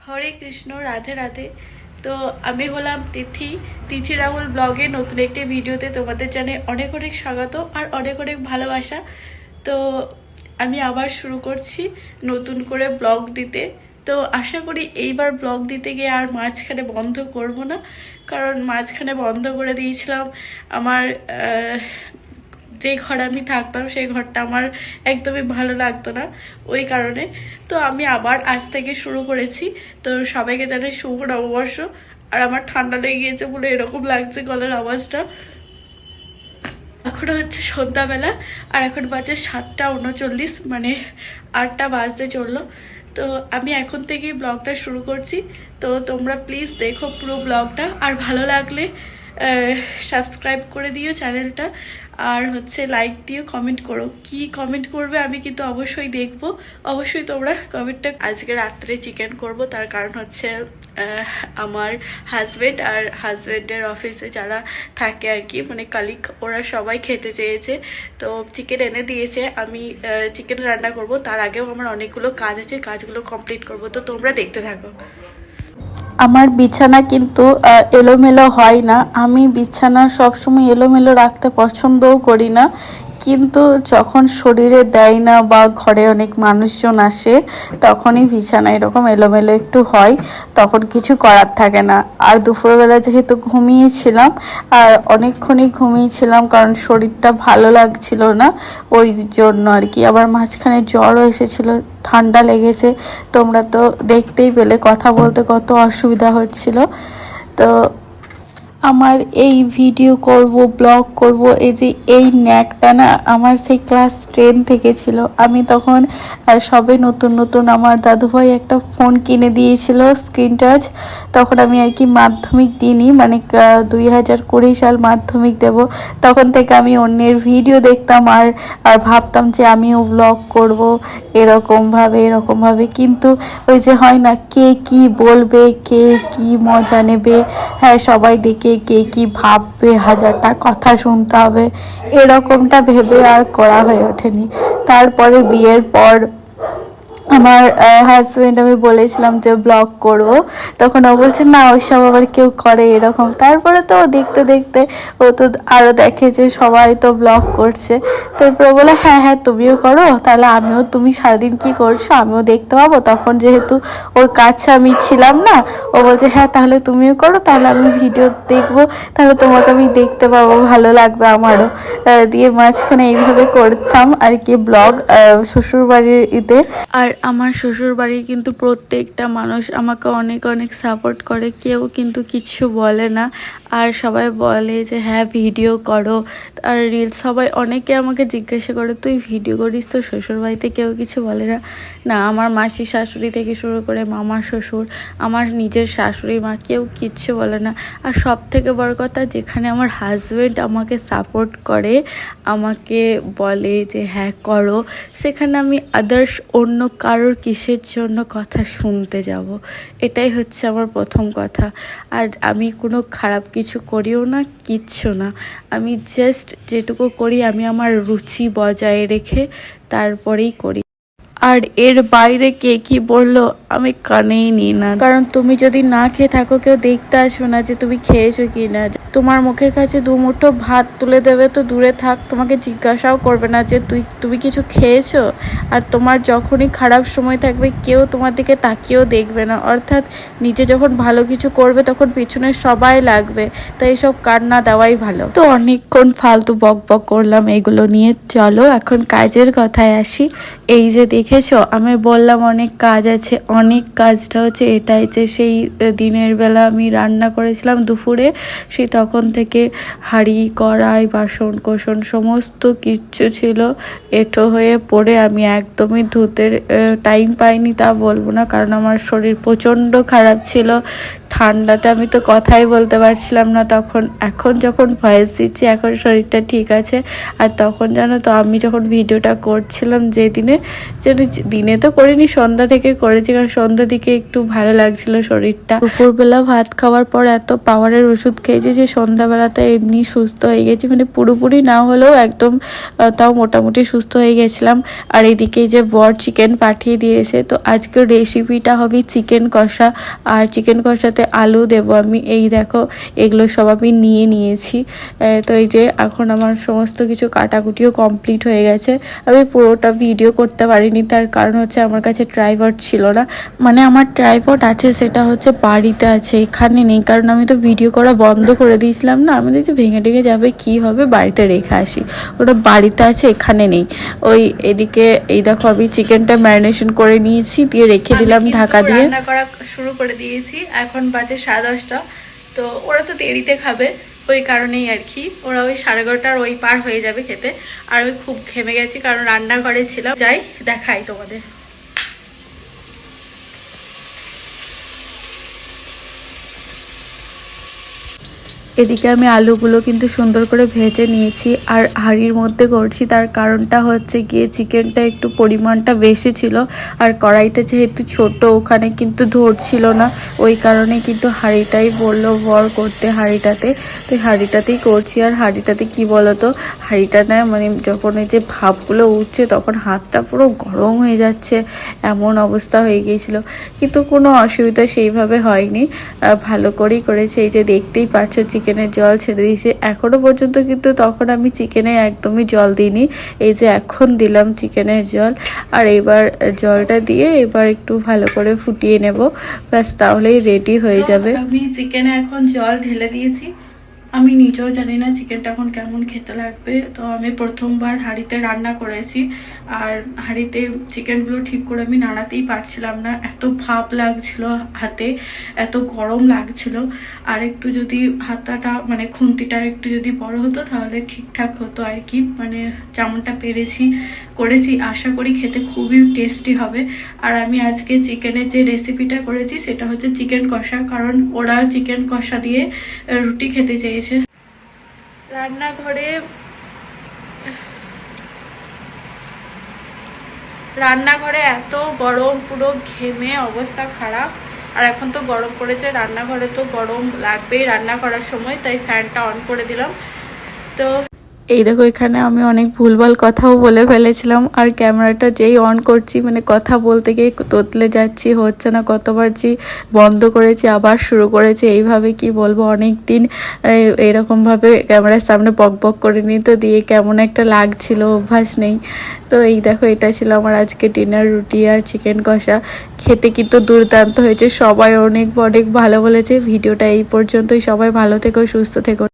হরে কৃষ্ণ, রাধে রাধে। তো আমি হলাম তিথি, তিথি রাহুল ব্লগে নতুন একটি ভিডিওতে তোমাদের জানাই অনেক অনেক স্বাগত আর অনেক অনেক ভালোবাসা। তো আমি আবার শুরু করছি নতুন করে ব্লগ দিতে। তো আশা করি এইবার ব্লগ দিতে গিয়ে আর মাঝখানে বন্ধ করব না, কারণ মাঝখানে বন্ধ করে দিয়েছিলাম আমার যে ঘরে আমি থাকতাম সেই ঘরটা আমার একদমই ভালো লাগতো না, ওই কারণে। তো আমি আবার আজ থেকে শুরু করেছি। তো সবাইকে জানাই শুভ নববর্ষ। আর আমার ঠান্ডা লেগে গিয়েছে বলে এরকম লাগছে গলার আওয়াজটা। এখন হচ্ছে সন্ধ্যাবেলা আর এখন বাজে 7:39, মানে 8টা বাজতে চললো। তো আমি এখন থেকেই ব্লগটা শুরু করছি। তো তোমরা প্লিজ দেখো পুরো ব্লগটা, আর ভালো লাগলে সাবস্ক্রাইব করে দিও চ্যানেলটা, আর হচ্ছে লাইক দিও, কমেন্ট করো। কি কমেন্ট করবে আমি কিন্তু অবশ্যই দেখব। অবশ্যই তোমরা কমেন্টটা। আজকে রাত্রে চিকেন করব, তার কারণ হচ্ছে আমার হাজব্যান্ড আর হাজব্যান্ডের অফিসে যারা থাকে আর কি, মানে কালিগ, ওরা সবাই খেতে চেয়েছে। তো চিকেন এনে দিয়েছে, আমি চিকেন রান্না করব। তার আগেও আমার অনেকগুলো কাজ আছে, কাজগুলো কমপ্লিট করব। তো তোমরা দেখতে থাকো। আমার বিছানা কিন্তু এলোমেলো হয় না। আমি বিছানা সবসময় এলোমেলো রাখতে পছন্দও করি না, কিন্তু যখন শরীরে দেয় না বা ঘরে অনেক মানুষজন আসে তখনই বিছানা এরকম এলোমেলো একটু হয়, তখন কিছু করার থাকে না। আর দুপুরবেলা যেহেতু ঘুমিয়েছিলাম, আর অনেকক্ষণই ঘুমিয়েছিলাম কারণ শরীরটা ভালো লাগছিল না, ওই জন্য আর কি। আবার মাঝখানে জ্বরও এসেছিলো, ঠান্ডা লেগেছে। তোমরা তো দেখতেই পেলে কথা বলতে কত অসুবিধা হচ্ছিল। তো আমার এই ভিডিও করব, ব্লগ করব, এই যে এই ন্যাকটা না আমার সেই ক্লাস 10 থেকে ছিল। আমি তখন সবে নতুন নতুন আমার দাদুভাই একটা ফোন কিনে দিয়েছিল, স্ক্রিন টাচ। তখন আমি আর কি মাধ্যমিক দিইনি, মানে 2020 সাল মাধ্যমিক দেব। তখন থেকে আমি অন্যের ভিডিও দেখতাম আর ভাবতাম যে আমিও ব্লগ করব এরকমভাবে। কিন্তু ওই যে হয় না, কে কি বলবে, কে কি মজা নেবে, হ্যাঁ সবাই দেখে কে কি ভাববে, হাজারটা কথা শুনতে হবে, এরকমটা ভেবে আর করা হয়ে ওঠেনি। তারপরে বিয়ের পর আমার হাজব্যান্ড, আমি বলেছিলাম যে ব্লগ করব, তখন ও বলছে না ওইসব আবার কেউ করে এরকম। তারপরে তো দেখতে দেখতে ও তো আরও দেখে যে সবাই তো ব্লগ করছে, তারপরে বলে হ্যাঁ হ্যাঁ তুমিও করো, তাহলে আমিও, তুমি সারাদিন কি করছো আমিও দেখতে পাবো। তখন যেহেতু ওর কাছে আমি ছিলাম না, ও বলছে হ্যাঁ তাহলে তুমিও করো, তাহলে আমি ভিডিও দেখবো, তাহলে তোমাকে আমি দেখতে পাবো, ভালো লাগবে আমারও। দিয়ে মাঝখানে এইভাবে করতাম আর কি ব্লগ শ্বশুরবাড়ির ঈদে। আর আমার শ্বশুর বাড়ির কিন্তু প্রত্যেকটা মানুষ আমাকে অনেক অনেক সাপোর্ট করে, কেউ কিন্তু কিছু বলে না। আর সবাই বলে যে হ্যাঁ ভিডিও করো আর রিলস, সবাই অনেকে আমাকে জিজ্ঞাসা করে তুই ভিডিও করিস, তো শ্বশুর বাড়িতে কেউ কিছু বলে না? না, আমার মাসি শাশুড়ি থেকে শুরু করে মামা শ্বশুর, আমার নিজের শাশুড়ি মা, কেউ কিচ্ছু বলে না। আর সব থেকে বড় কথা, যেখানে আমার হাজব্যান্ড আমাকে সাপোর্ট করে, আমাকে বলে যে হ্যাঁ করো, সেখানে আমি আদার্স অন্য কারোর কিসের জন্য কথা শুনতে যাব? এটাই হচ্ছে আমার প্রথম কথা। আর আমি কোনো খারাপ কিছু করিও না, কিচ্ছু না। আমি জাস্ট যেটুকু করি আমি আমার রুচি বজায় রেখে তারপরেই করি। আর এর বাইরে কে কি বললো আমি কানেই নিই না, কারণ তুমি যদি না খেয়ে থাকো কেউ দেখতে আসবে না যে তুমি খেয়েছো কি না। তোমার মুখের কাছে দুমুঠো ভাত তুলে দেবে তো দূরে থাক, তোমাকে জিজ্ঞাসাও করবে না যে তুমি কিছু খেয়েছো। আর তোমার যখনই খারাপ সময় থাকবে কেউ তোমার দিকে তাকিয়েও দেখবে না, অর্থাৎ নিজে যখন ভালো কিছু করবে তখন পিছনে সবাই লাগবে, তাই সব কান্না দেওয়াই ভালো। তো অনেকক্ষণ ফালতু বক বক করলাম এগুলো নিয়ে, চলো এখন কাজের কথায় আসি। এই যে দেখেছো আমি বললাম অনেক কাজ আছে, অনেক কাজটা হচ্ছে এটাই যে সেই দিনের বেলা আমি রান্না করেছিলাম দুপুরে, সেই তখন থেকে হাঁড়ি কড়াই বাসন কোসন সমস্ত কিচ্ছু ছিল এঁটো হয়ে পড়ে, আমি একদমই ধুতে টাইম পাইনি তা বলবো না, কারণ আমার শরীর প্রচণ্ড খারাপ ছিল। ঠান্ডাতে আমি তো কথাই বলতে পারছিলাম না তখন। এখন যখন ভয়েস দিচ্ছি এখন শরীরটা ঠিক আছে। আর তখন জানো তো আমি যখন ভিডিওটা করছিলাম যেদিনে, যেন অ্যাকচুয়ালি দিনে তো করিনি, সন্ধ্যা থেকে করেছি, কারণ সন্ধ্যার দিকে একটু ভালো লাগছিল শরীরটা। দুপুরবেলা ভাত খাওয়ার পর এত পাওয়ারের ওষুধ খেয়েছি যে সন্ধ্যাবেলাতে এমনি সুস্থ হয়ে গেছি, মানে পুরোপুরি না হলেও একদম তাও মোটামুটি সুস্থ হয়ে গেছিলাম। আর এদিকে যে বর চিকেন পাঠিয়ে দিয়েছে, তো আজকের রেসিপিটা হবে চিকেন কষা। আর চিকেন কষাতে আলু দেবো আমি। এই দেখো এগুলো সব আমি নিয়ে নিয়েছি। তো এই যে এখন আমার সমস্ত কিছু কাটাকুটিও কমপ্লিট হয়ে গেছে। আমি পুরোটা ভিডিও করতে পারিনি, তার কারণ হচ্ছে আমার কাছে ট্রাইপড ছিল না। মানে আমার ট্রাইপড আছে, সেটা হচ্ছে বাড়িতে আছে, এখানে নেই। কারণ আমি তো ভিডিও করা বন্ধ করে দিয়েছিলাম না, আমি দেখছি ভেঙে টেঙে যাবে, কি হবে, বাড়িতে রেখে আসি। ওটা বাড়িতে আছে, এখানে নেই। ওই এদিকে এই দেখো আমি চিকেনটা ম্যারিনেশন করে নিয়েছি, দিয়ে রেখে দিলাম ঢাকা দিয়ে। রান্না করা শুরু করে দিয়েছি, এখন বাজে 10:30। তো ওরা তো দেরিতে খাবে, ওই কারণেই আর কি। ওরা ওই 11:30 ওই পার হয়ে যাবে খেতে। আর আমি খুব ঘেমে গেছি, কারণ রান্নাঘরে ছিলাম। যাই দেখাই তোমাদের। এদিকে আমি আলুগুলো কিন্তু সুন্দর করে ভেজে নিয়েছি আর হাঁড়ির মধ্যে করছি। তার কারণটা হচ্ছে গিয়ে চিকেনটা একটু পরিমাণটা বেশি ছিল, আর কড়াইটা যেহেতু ছোট ওখানে কিন্তু ধরছিল না, ওই কারণে কিন্তু হাঁড়িটাই বললো বর করতে, হাঁড়িটাতে। তো হাঁড়িটাতেই করছি। আর হাঁড়িটাতে কি বলতো, হাঁড়িটা না মানে যখন ওই যে ভাপগুলো উঠছে তখন হাতটা পুরো গরম হয়ে যাচ্ছে, এমন অবস্থা হয়ে গিয়েছিল। কিন্তু কোনো অসুবিধা সেইভাবে হয়নি, ভালো করেই করেছে। এই যে দেখতেই পাচ্ছ চিকেনের জল ছেড়ে দিয়েছে এখনো পর্যন্ত, কিন্তু তখন আমি চিকেনে একদমই জল দিইনি। এই যে এখন দিলাম চিকেনের জল, আর এবার জলটা দিয়ে এবার একটু ভালো করে ফুটিয়ে নেব, ব্যাস তাহলেই রেডি হয়ে যাবে। আমি চিকেনে এখন জল ঢেলে দিয়েছি। আমি নিজেও জানি না চিকেনটা এখন কেমন খেতে লাগবে। তো আমি প্রথমবার হাঁড়িতে রান্না করেছি, আর হাঁড়িতে চিকেনগুলো ঠিক করে আমি নাড়াতেই পারছিলাম না, এত ভাপ লাগছিল হাতে, এত গরম লাগছিল। আর একটু যদি হাতাটা মানে খুন্তিটা একটু যদি বড় হতো তাহলে ঠিকঠাক হতো আর কি। মানে যেমনটা পেরেছি করেছি, আশা করি খেতে খুবই টেস্টি হবে। আর আমি আজকে চিকেনের যে রেসিপিটা করেছি সেটা হচ্ছে চিকেন কষা, কারণ ওরা চিকেন কষা দিয়ে রুটি খেতে চেয়েছে। রান্নাঘরে এত গরম, পুরো ঘেমে অবস্থা খারাপ। আর এখন তো গরম পড়েছে, রান্নাঘরে তো গরম লাগবেই রান্না করার সময়, তাই ফ্যানটা অন করে দিলাম। তো এই দেখো এখানে আমি অনেক ভুলভাল কথাও বলে ফেলেছিলাম, আর ক্যামেরাটা যেই অন করছি মানে কথা বলতে গিয়ে তোতলে যাচ্ছি, হচ্ছে না, কতবার যে বন্ধ করেছি আবার শুরু করেছি। এইভাবে কি বলবো, অনেক দিন এরকমভাবে ক্যামেরার সামনে বক বক করে নিই, তো দিয়ে কেমন একটা লাগছিল, অভ্যাস নেই। তো এই দেখো এটা ছিল আমার আজকে ডিনার, রুটি আর চিকেন কষা। খেতে কিন্তু দুর্দান্ত হয়েছে, সবাই অনেক অনেক ভালো বলেছে। ভিডিওটা এই পর্যন্তই, সবাই ভালো থেকো, সুস্থ থেকো।